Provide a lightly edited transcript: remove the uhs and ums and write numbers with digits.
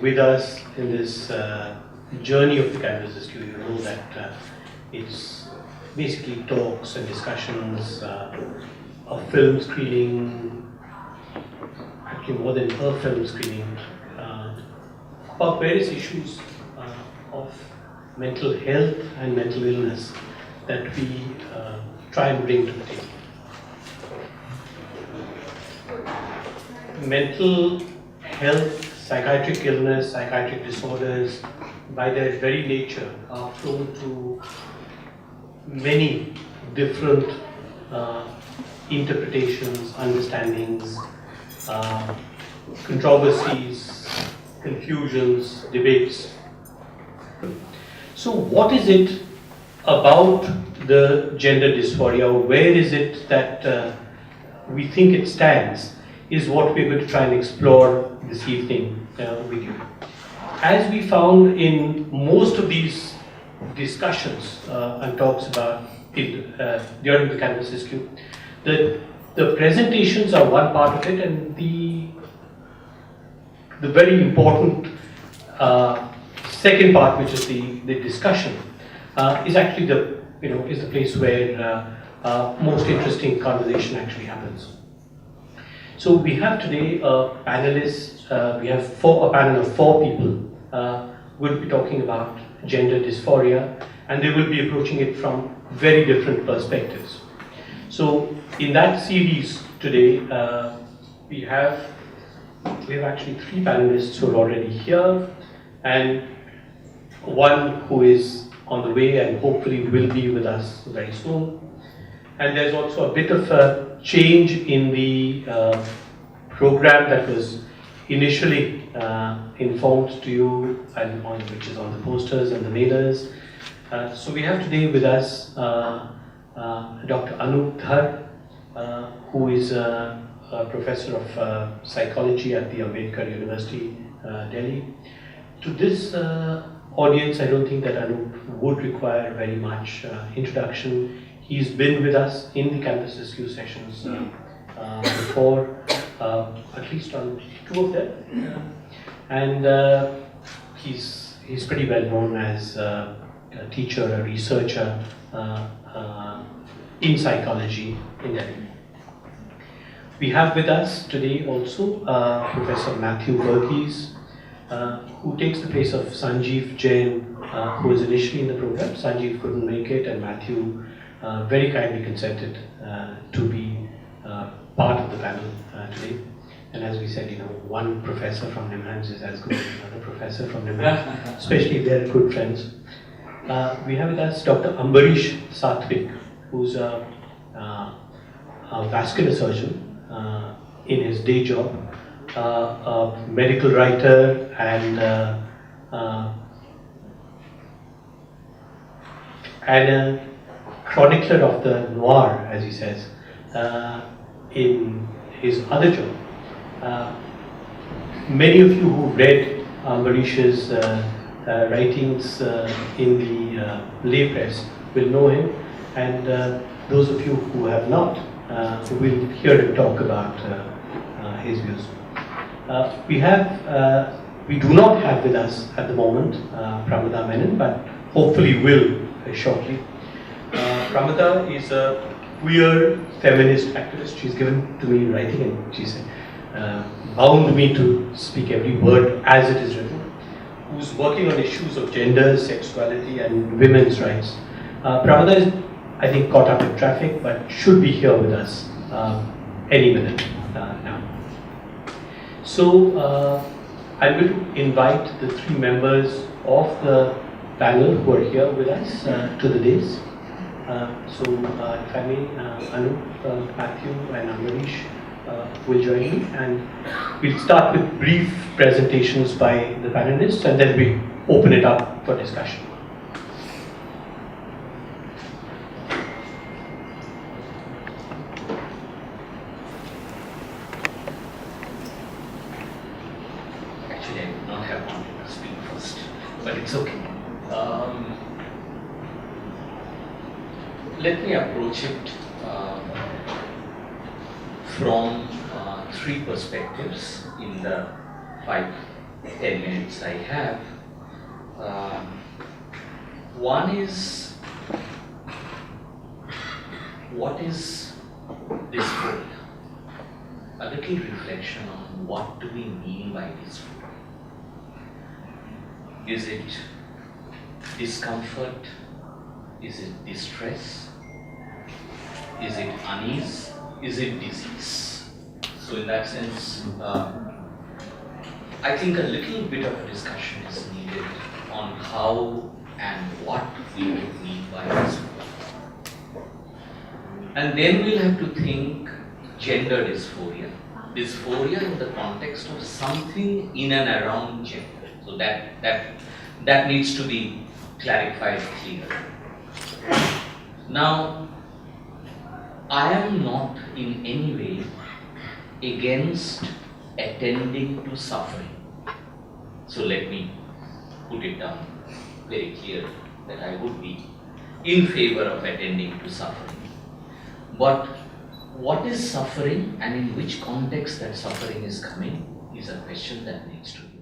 with us in this journey of the Canvas Askew. You know that it's basically talks and discussions, a film screening, actually more than a film screening, about various issues of mental health and mental illness that we try and bring to the table. Mental health, psychiatric illness, psychiatric disorders, by their very nature, are prone to many different interpretations, understandings, controversies, confusions, debates. So what is it about the gender dysphoria? Where is it that we think it stands, is what we're going to try and explore this evening with you. As we found in most of these discussions and talks about it during the Canvas Askew, the presentations are one part of it, and the very important second part, which is the discussion, is actually is the place where most interesting conversation actually happens. So we have today panelists. We have a panel of 4 people who will be talking about gender dysphoria, and they will be approaching it from very different perspectives. So in that series today, we have actually 3 panelists who are already here, and one who is on the way and hopefully will be with us very soon. And there's also a bit of a change in the program that was initially informed to you, and which is on the posters and the mailers. So we have today with us Dr. Anup Dhar, who is a professor of psychology at the Ambedkar University, Delhi. To this audience, I don't think that Anup would require very much introduction. He's been with us in the Canvas Askew sessions before, at least on 2 of them, and he's pretty well known as a teacher, a researcher in psychology in Delhi. We have with us today also Professor Matthew Verghese, who takes the place of Sanjeev Jain, who was initially in the program. Sanjeev couldn't make it, and Matthew very kindly consented to be part of the panel today. And as we said, one professor from NIMHANS is as good as another professor from NIMHANS, especially if they're good friends. We have with us Dr. Ambarish Satvik, who's a vascular surgeon in his day job, a medical writer, and a chronicler of the noir, as he says, in his other job. Many of you who read Ambarish's writings in the lay press will know him, and those of you who have not will hear him talk about his views. We do not have with us at the moment Pramada Menon, but hopefully will shortly. Pramada is a queer feminist activist. She's given to me writing, and she's bound me to speak every word as it is written, who's working on issues of gender, sexuality, and women's rights. Pramada is, I think, caught up in traffic, but should be here with us any minute now. So I'm going to invite the 3 members of the panel who are here with us to the dais. So if I may, Anup, Matthew, and Ambarish will join me, and we'll start with brief presentations by the panelists, and then we open it up for discussion. Actually, I would not have wanted to speak first, but it's okay. Let me approach it from 3 perspectives in the 5 10 minutes I have. One is, what is dysphoria? A little reflection on what do we mean by dysphoria. Is it discomfort? Is it distress? Is it unease? Is it disease? So in that sense, I think a little bit of a discussion is needed on how and what we would mean by dysphoria. And then we'll have to think gender dysphoria. Dysphoria in the context of something in and around gender. So that needs to be clarified clearly. Now, I am not in any way against attending to suffering. So let me put it down very clearly that I would be in favor of attending to suffering. But what is suffering and in which context that suffering is coming is a question that needs to be